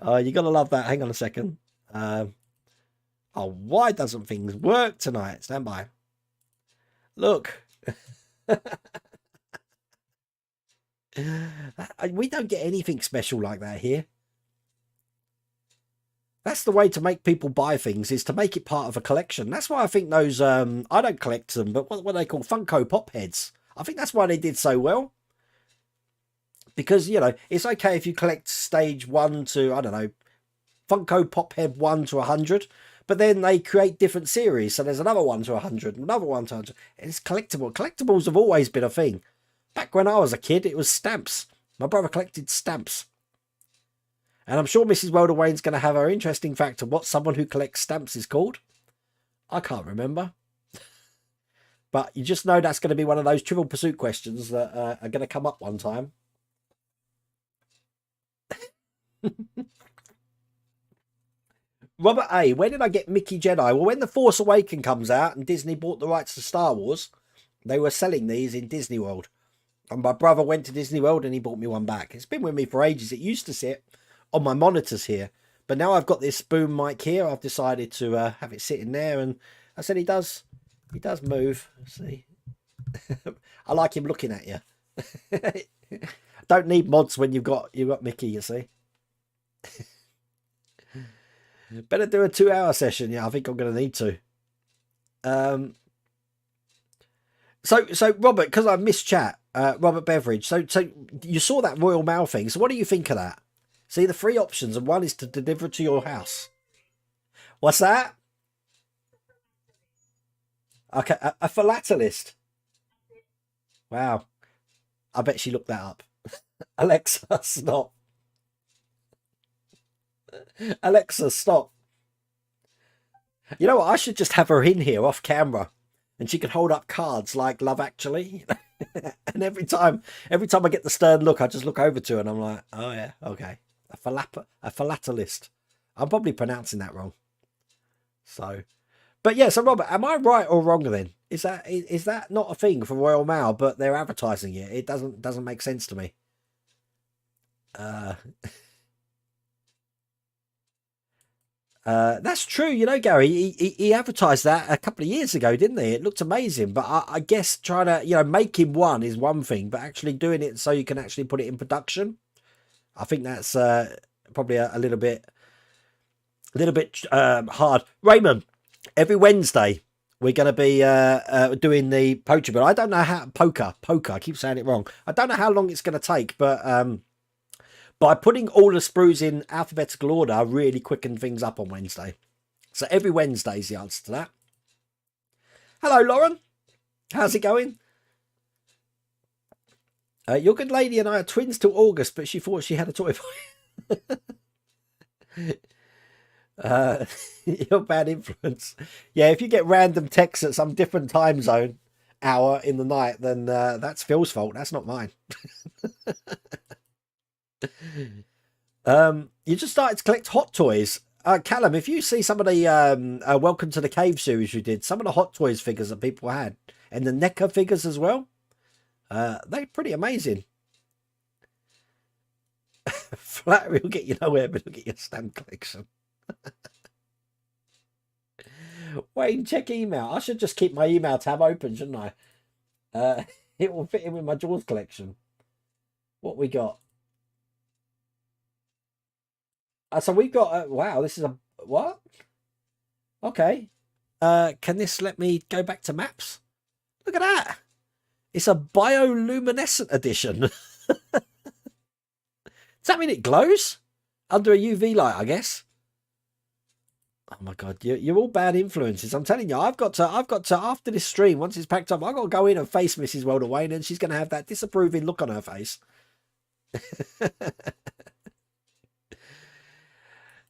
Oh, you gotta love that. Hang on a second. Oh, why doesn't things work tonight? Stand by. Look. We don't get anything special like that here. That's the way to make people buy things, is to make it part of a collection. That's why I think those, I don't collect them, but what they call Funko Pop Heads. I think that's why they did so well. Because, you know, it's okay if you collect stage 1 to, I don't know, Funko Pop Head 1 to 100. But then they create different series. So there's another 1 to 100, another 1 to 100. It's collectible. Collectibles have always been a thing. Back when I was a kid, it was stamps. My brother collected stamps. And I'm sure Mrs. Welderwain's going to have her interesting fact of what someone who collects stamps is called. I can't remember. But you just know that's going to be one of those Trivial Pursuit questions that are going to come up one time. Robert A, where did I get Mickey Jedi? Well, when The Force Awakens comes out and Disney bought the rights to Star Wars, they were selling these in Disney World. And my brother went to Disney World and he bought me one back. It's been with me for ages. It used to sit on my monitors here, but now I've got this boom mic here. I've decided to have it sitting there, and I said he does move. See, I like him looking at you. Don't need mods when you've got Mickey, you see. Better do a 2-hour session. Yeah, I think I'm going to need to. So Robert, because I missed chat, Robert Beveridge. So you saw that Royal Mail thing. So what do you think of that? See, the 3 options, and one is to deliver to your house. What's that? Okay, a philatelist. Wow. I bet she looked that up. Alexa, stop. Alexa, stop. You know what? I should just have her in here off camera, and she can hold up cards like Love Actually. And every time I get the stern look, I just look over to her and I'm like, oh yeah, okay. A philatelist. I'm probably pronouncing that wrong. So, but yeah. So Robert, am I right or wrong then? Is that not a thing for Royal Mail, but they're advertising it? It doesn't make sense to me. That's true. You know, Gary, he advertised that a couple of years ago, didn't he? It looked amazing, but I guess trying to, you know, making one is one thing, but actually doing it so you can actually put it in production, I think that's probably a little bit hard. Raymond, every Wednesday we're going to be doing the poacher, but I don't know how poker. I keep saying it wrong. I don't know how long it's going to take, but by putting all the sprues in alphabetical order, really quicken things up on Wednesday. So every Wednesday is the answer to that. Hello, Lauren. How's it going? Your good lady and I are twins till August, but she thought she had a toy boy. You're bad influence. Yeah, if you get random texts at some different time zone, hour in the night, then that's Phil's fault. That's not mine. You just started to collect Hot Toys. Callum, if you see some of the Welcome to the Cave series you did, some of the Hot Toys figures that people had, and the NECA figures as well, they're pretty amazing. Flattery will get you nowhere, but it'll get your stamp collection. Wayne, check email. I should just keep my email tab open, shouldn't I? It will fit in with my Jaws collection. What we got? So we've got, wow, this is a, what? Okay. Can this let me go back to maps? Look at that. It's a bioluminescent edition. Does that mean it glows? Under a UV light, I guess. Oh my God, you're all bad influences. I'm telling you, I've got to, after this stream, once it's packed up, I've got to go in and face Mrs. Welderwain, and she's going to have that disapproving look on her face.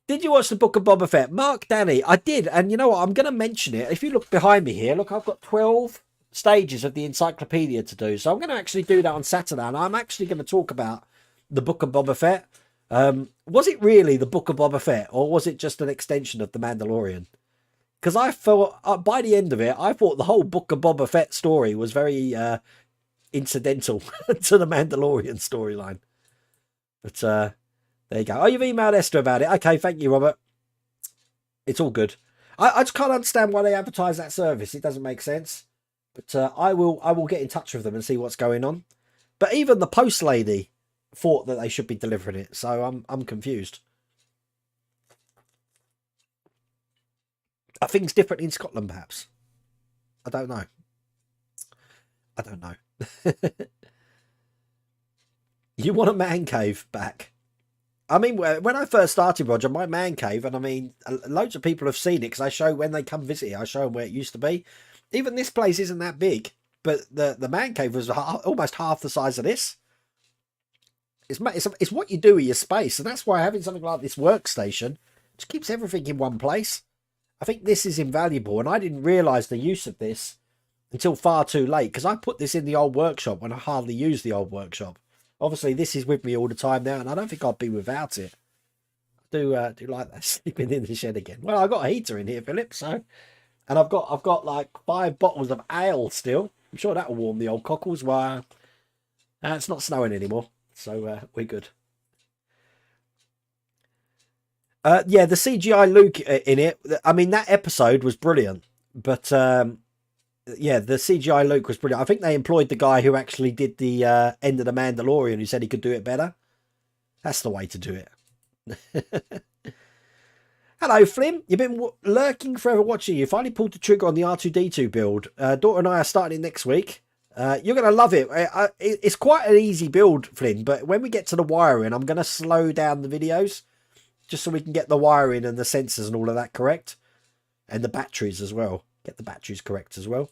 Did you watch the Book of Boba Fett? Mark Danny, I did. And you know what? I'm going to mention it. If you look behind me here, look, I've got 12 stages of the encyclopedia to do. So I'm going to actually do that on Saturday. And I'm actually going to talk about the Book of Boba Fett. Was it really the Book of Boba Fett? Or was it just an extension of The Mandalorian? Because I thought, by the end of it, I thought the whole Book of Boba Fett story was very incidental to the Mandalorian storyline. But there you go. Oh, you've emailed Esther about it. Okay, thank you, Robert. It's all good. I just can't understand why they advertise that service. It doesn't make sense. But I will get in touch with them and see what's going on. But even the post lady thought that they should be delivering it, so I'm confused. Are things different in Scotland, perhaps? I don't know. I don't know. You want a man cave back? I mean, when I first started, Roger, my man cave, and I mean, loads of people have seen it because I show when they come visit it, I show them where it used to be. Even this place isn't that big, but the man cave was almost half the size of this. It's what you do with your space, and that's why having something like this workstation just keeps everything in one place. I think this is invaluable, and I didn't realise the use of this until far too late, because I put this in the old workshop when I hardly use the old workshop. Obviously, this is with me all the time now, and I don't think I'd be without it. I do like that, sleeping in the shed again. Well, I've got a heater in here, Philip, so... And I've got like 5 bottles of ale still. I'm sure that'll warm the old cockles while... it's not snowing anymore, so we're good. Yeah, the CGI Luke in it, I mean, that episode was brilliant. But, yeah, the CGI Luke was brilliant. I think they employed the guy who actually did the end of The Mandalorian, who said he could do it better. That's the way to do it. Hello, Flim. You've been lurking forever watching. You finally pulled the trigger on the R2-D2 build. Daughter and I are starting next week. You're going to love it. It's quite an easy build, Flynn, but when we get to the wiring, I'm going to slow down the videos just so we can get the wiring and the sensors and all of that correct. And the batteries as well. Get the batteries correct as well.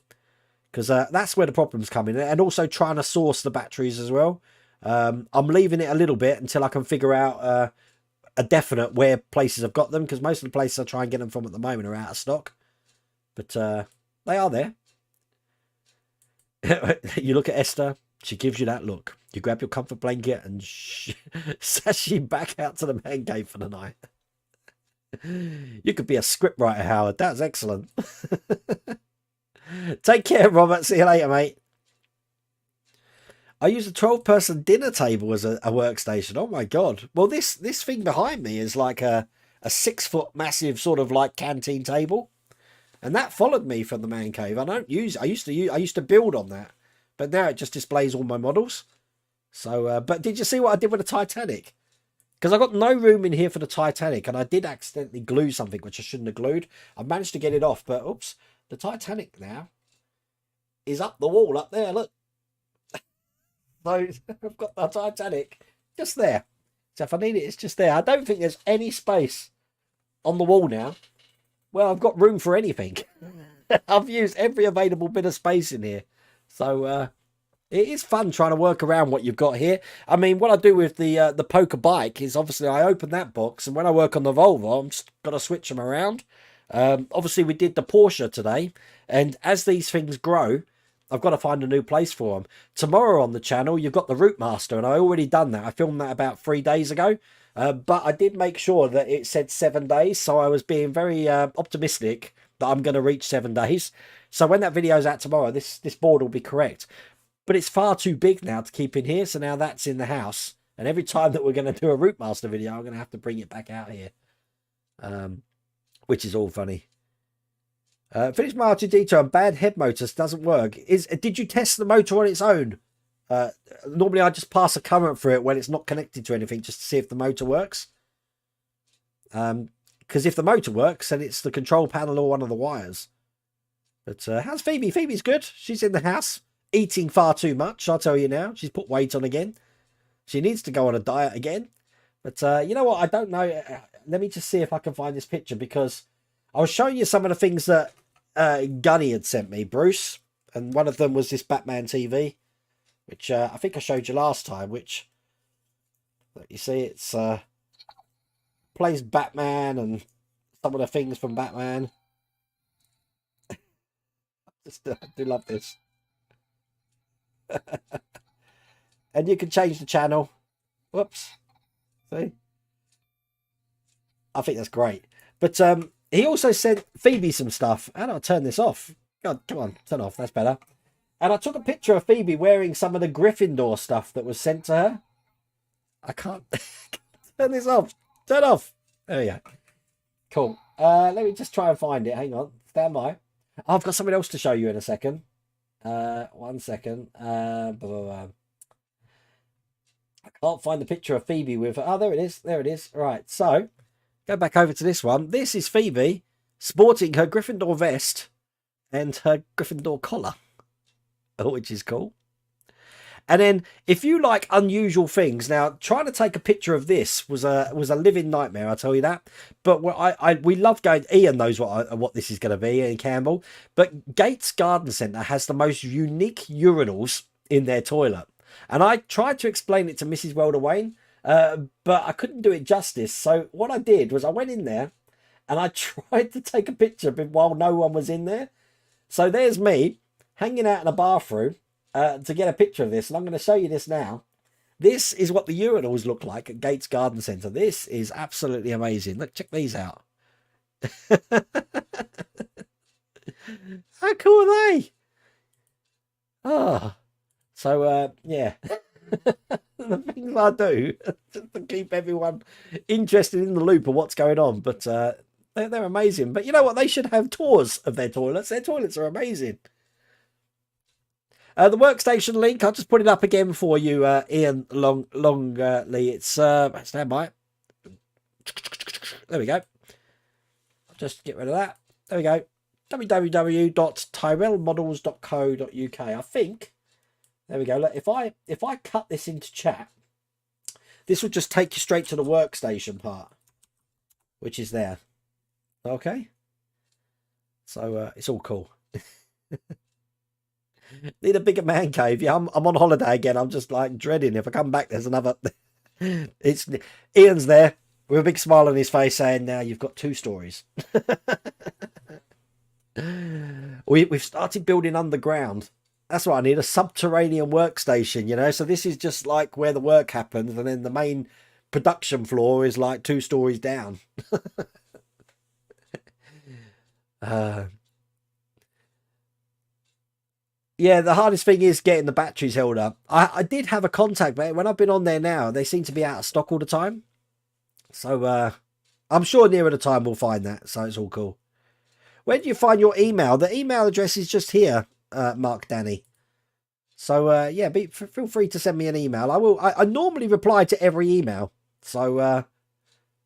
Because that's where the problems come in. And also trying to source the batteries as well. I'm leaving it a little bit until I can figure out a definite where places have got them. Because most of the places I try and get them from at the moment are out of stock. But they are there. You look at Esther, she gives you that look. You grab your comfort blanket and sash back out to the man cave for the night. You could be a scriptwriter, Howard. That's excellent. Take care, Robert. See you later, mate. I use a 12-person dinner table as a workstation. Oh my god. Well, this thing behind me is like a 6-foot massive sort of like canteen table. And that followed me from the man cave. I used to build on that, but now it just displays all my models. So, but did you see what I did with the Titanic? Because I got no room in here for the Titanic, and I did accidentally glue something which I shouldn't have glued. I managed to get it off, but oops, the Titanic now is up the wall up there. Look, so I've got the Titanic just there. So if I need it, it's just there. I don't think there's any space on the wall now. Well, I've got room for anything. I've used every available bit of space in here. So it is fun trying to work around what you've got here. I mean, what I do with the poker bike is obviously I open that box, and when I work on the Volvo, I'm just got to switch them around. Obviously, we did the Porsche today, and as these things grow, I've got to find a new place for them. Tomorrow on the channel, you've got the Route Master, and I already done that. I filmed that about 3 days ago. But I did make sure that it said 7 days, so I was being very optimistic that I'm going to reach 7 days. So when that video's out tomorrow, this board will be correct. But it's far too big now to keep in here, so now that's in the house. And every time that we're going to do a Route Master video, I'm going to have to bring it back out here. Which is all funny. Finish my R2-D2 on bad head motors doesn't work. Did you test the motor on its own? Normally I just pass a current through it when it's not connected to anything just to see if the motor works. Because if the motor works, then it's the control panel or one of the wires. But how's Phoebe? Phoebe's good. She's in the house eating far too much, I'll tell you now. She's put weight on again. She needs to go on a diet again. But you know what? I don't know. Let me just see if I can find this picture, because I was showing you some of the things that Gunny had sent me, Bruce. And one of them was this Batman TV, which I think I showed you last time, which, you see, it's plays Batman and some of the things from Batman. I do love this. And you can change the channel. Whoops. See? I think that's great. But he also sent Phoebe some stuff. How do I turn this off? God, come on, turn off. That's better. And I took a picture of Phoebe wearing some of the Gryffindor stuff that was sent to her. I can't turn this off. Turn off. There we go. Cool. Let me just try and find it. Hang on. Stand by. Oh, I've got something else to show you in a second. 1 second. Blah, blah, blah. I can't find the picture of Phoebe with... Oh, there it is. There it is. Right. So, go back over to this one. This is Phoebe sporting her Gryffindor vest and her Gryffindor collar, which is cool. And then, if you like unusual things, now trying to take a picture of this was a living nightmare. I'll tell you that. But we love going. Ian knows what this is going to be, Ian Campbell. But Gates Garden Centre has the most unique urinals in their toilet, and I tried to explain it to Mrs. Welder Wayne, but I couldn't do it justice. So what I did was I went in there, and I tried to take a picture of it while no one was in there. So there's me hanging out in a bathroom. To get a picture of this, and I'm going to show you this now. This is what the urinals look like at Gates Garden Centre. This is absolutely amazing. Look, check these out. How cool are they? Oh, so yeah. The things I do just to keep everyone interested in the loop of what's going on. But they're amazing. But you know what? They should have tours of their toilets. Their toilets are amazing. The workstation link, I'll just put it up again for you, Ian Longley. It's stand by. There we go. I'll just get rid of that. There we go. www.tyrellmodels.co.uk. I think. There we go. Look, if I cut this into chat, this will just take you straight to the workstation part, which is there. Okay. So it's all cool. Need a bigger man cave. Yeah, I'm on holiday again. I'm just like dreading if I come back. There's another. It's Ian's there with a big smile on his face, saying, "Now you've got 2 stories." We've started building underground. That's what I need, a subterranean workstation. You know, so this is just like where the work happens, and then the main production floor is like 2 stories down. Yeah, the hardest thing is getting the batteries held up. I did have a contact, but when I've been on there now, they seem to be out of stock all the time. So I'm sure nearer the time we'll find that. So it's all cool. Where do you find your email? The email address is just here, Mark Danny. So yeah, feel free to send me an email. I normally reply to every email. So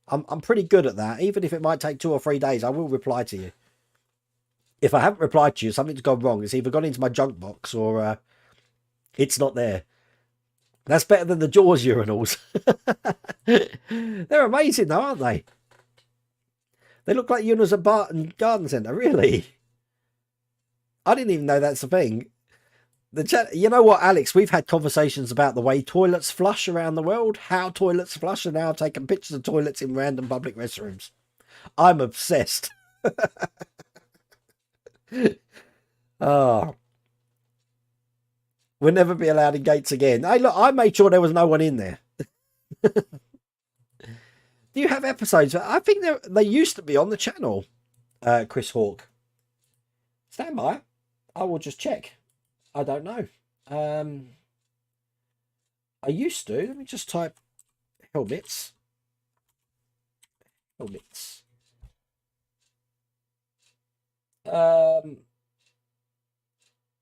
I'm pretty good at that. Even if it might take 2 or 3 days, I will reply to you. If I haven't replied to you, something's gone wrong. It's either gone into my junk box or it's not there. That's better than the Jaws urinals. They're amazing though, aren't they? They look like urinals at Barton Garden Centre, really. I didn't even know that's a thing. You know what, Alex? We've had conversations about the way toilets flush around the world, how toilets flush, and now taking pictures of toilets in random public restrooms. I'm obsessed. Oh, we'll never be allowed in Gates again. Hey, look, I made sure there was no one in there. Do you have episodes? I think they used to be on the channel, Chris Hawk. Stand by. I will just check. I don't know. I used to. Let me just type helmets. Helmets.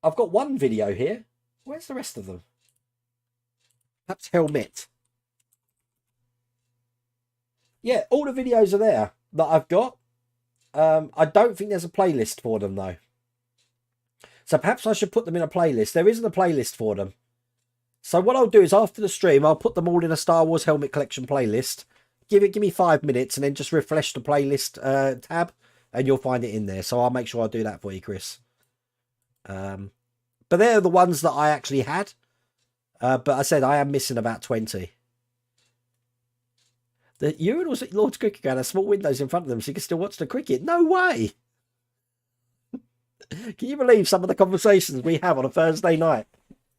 I've got one video here. Where's the rest of them? Perhaps helmet. Yeah, all the videos are there that I've got. I don't think there's a playlist for them though. So perhaps I should put them in a playlist. There isn't a playlist for them. So what I'll do is after the stream, I'll put them all in a Star Wars Helmet Collection playlist. Give me 5 minutes and then just refresh the playlist tab and you'll find it in there. So I'll make sure I do that for you, Chris. But they're the ones that I actually had. But I said I am missing about 20. The urinals at Lord's Cricket Ground have small windows in front of them so you can still watch the cricket. No way! Can you believe some of the conversations we have on a Thursday night?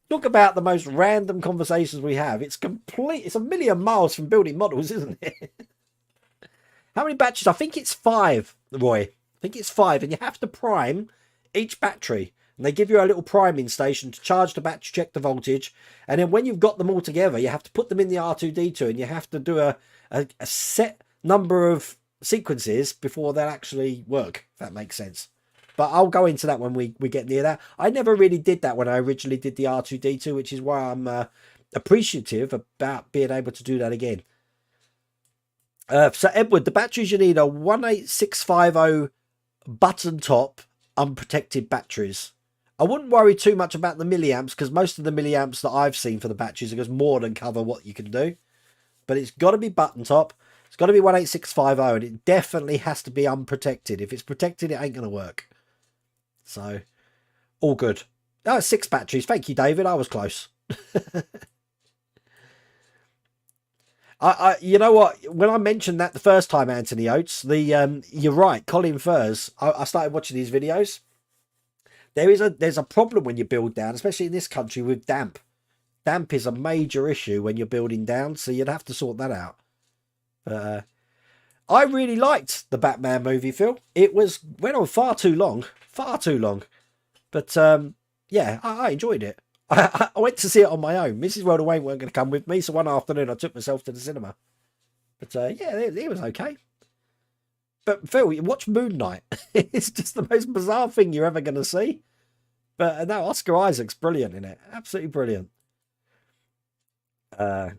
Talk about the most random conversations we have. It's a million miles from building models, isn't it? How many batteries? I think it's 5, Roy. I think it's 5, and you have to prime each battery. And they give you a little priming station to charge the battery, check the voltage. And then when you've got them all together, you have to put them in the R2-D2 and you have to do a set number of sequences before they'll actually work, if that makes sense. But I'll go into that when we get near that. I never really did that when I originally did the R2-D2, which is why I'm appreciative about being able to do that again. So, Edward, the batteries you need are 18650 button top unprotected batteries. I wouldn't worry too much about the milliamps because most of the milliamps that I've seen for the batteries are just more than cover what you can do. But it's got to be button top. It's got to be 18650 and it definitely has to be unprotected. If it's protected, it ain't going to work. So, all good. Oh, 6 batteries. Thank you, David. I was close. You know what? When I mentioned that the first time, Anthony Oates, you're right. Colin Furs. I started watching these videos. There's a problem when you build down, especially in this country with damp. Damp is a major issue when you're building down, so you'd have to sort that out. I really liked the Batman movie, Phil. It went on far too long. But yeah, I enjoyed it. I went to see it on my own. Mrs. World of Wayne weren't going to come with me, so one afternoon I took myself to the cinema. But yeah, it was okay. But Phil, you watch Moon Knight. It's just the most bizarre thing you're ever going to see. But no, Oscar Isaac's brilliant in it. Absolutely brilliant. Colin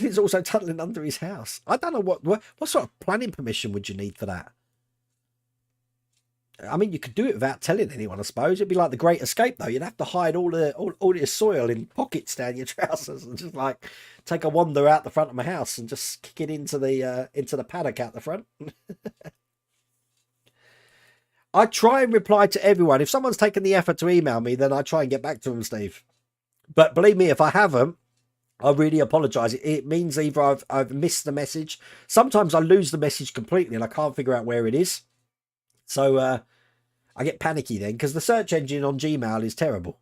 is also tunneling under his house. I don't know what sort of planning permission would you need for that? I mean, you could do it without telling anyone, I suppose. It'd be like the Great Escape, though. You'd have to hide all your soil in pockets down your trousers and just like take a wander out the front of my house and just kick it into the paddock out the front. I try and reply to everyone. If someone's taken the effort to email me, then I try and get back to them, Steve. But believe me, if I haven't, I really apologise. It means either I've missed the message. Sometimes I lose the message completely and I can't figure out where it is. So I get panicky then because the search engine on Gmail is terrible.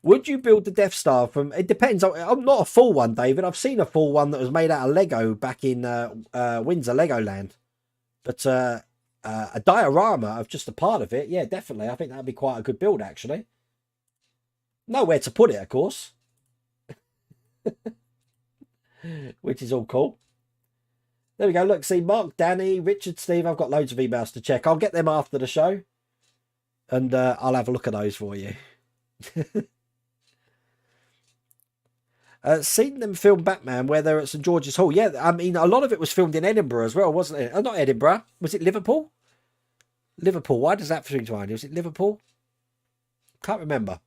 Would you build the Death Star from... It depends. I'm not a full one, David. I've seen a full one that was made out of Lego back in Windsor, Legoland. But a diorama of just a part of it, yeah, definitely. I think that'd be quite a good build, actually. Nowhere to put it, of course. Which is all cool. There we go. Look, see, Mark, Danny, Richard, Steve. I've got loads of emails to check. I'll get them after the show. And I'll have a look at those for you. Seen them film Batman where they're at St George's Hall. Yeah, I mean, a lot of it was filmed in Edinburgh as well, wasn't it? Not Edinburgh. Was it Liverpool? Liverpool. Why does that spring to mind? Was it Liverpool? Can't remember.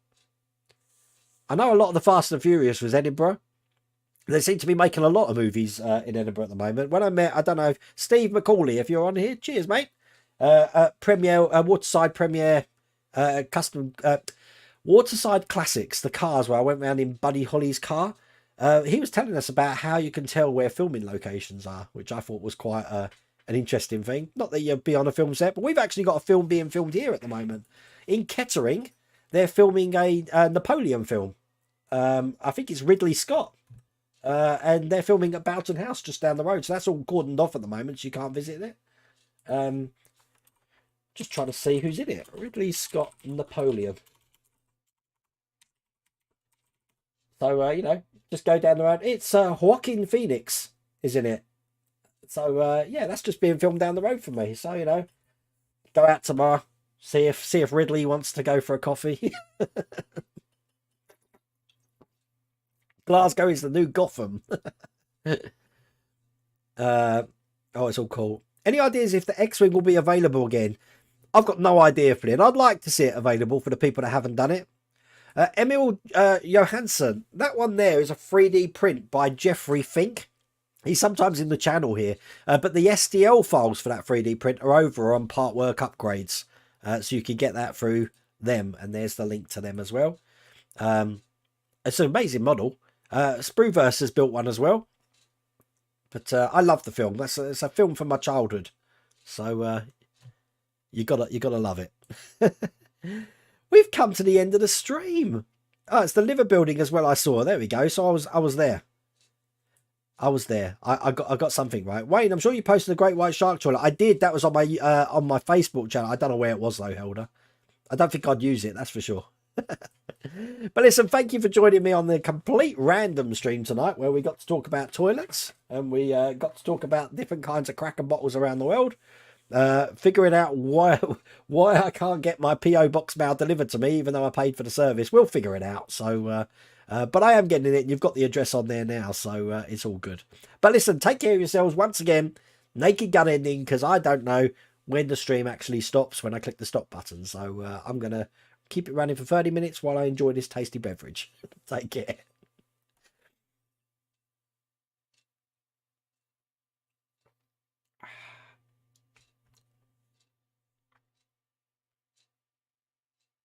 I know a lot of the Fast and Furious was Edinburgh. They seem to be making a lot of movies in Edinburgh at the moment. When I met, I don't know, Steve McCauley, if you're on here, cheers, mate. Premiere, Waterside Premiere, Custom, Waterside Classics, the cars where I went round in Buddy Holly's car. He was telling us about how you can tell where filming locations are, which I thought was quite an interesting thing. Not that you'd be on a film set, but we've actually got a film being filmed here at the moment. In Kettering, they're filming a Napoleon film. I think it's Ridley Scott. And they're filming at Boughton House just down the road. So that's all cordoned off at the moment, so you can't visit it. Just trying to see who's in it. Ridley Scott Napoleon. So, you know, just go down the road. It's Joaquin Phoenix is in it. So, yeah, that's just being filmed down the road for me. So, you know, go out tomorrow, see if Ridley wants to go for a coffee. Glasgow is the new Gotham. Oh, it's all cool. Any ideas if the X-Wing will be available again? I've got no idea, Flynn. I'd like to see it available for the people that haven't done it. Emil Johansson, that one there is a 3D print by Jeffrey Fink. He's sometimes in the channel here. But the STL files for that 3D print are over on Part Work Upgrades. So you can get that through them. And there's the link to them as well. It's an amazing model. Spruverse has built one as well. But I love the film. It's a film from my childhood. So you gotta love it. We've come to the end of the stream. Oh, it's the liver building as well. I saw. There we go. So I was there. I was there. I got something right. Wayne, I'm sure you posted a great white shark trawler. I did. That was on my Facebook channel. I don't know where it was though, Helder. I don't think I'd use it. That's for sure. But listen, thank you for joining me on the complete random stream tonight, where we got to talk about toilets and we got to talk about different kinds of Kraken bottles around the world. Figuring out why I can't get my PO box mail delivered to me, even though I paid for the service. We'll figure it out. So, but I am getting it. And you've got the address on there now, so it's all good. But listen, take care of yourselves once again. Naked Gun ending, because I don't know when the stream actually stops when I click the stop button. So I'm gonna keep it running for 30 minutes while I enjoy this tasty beverage. Take care.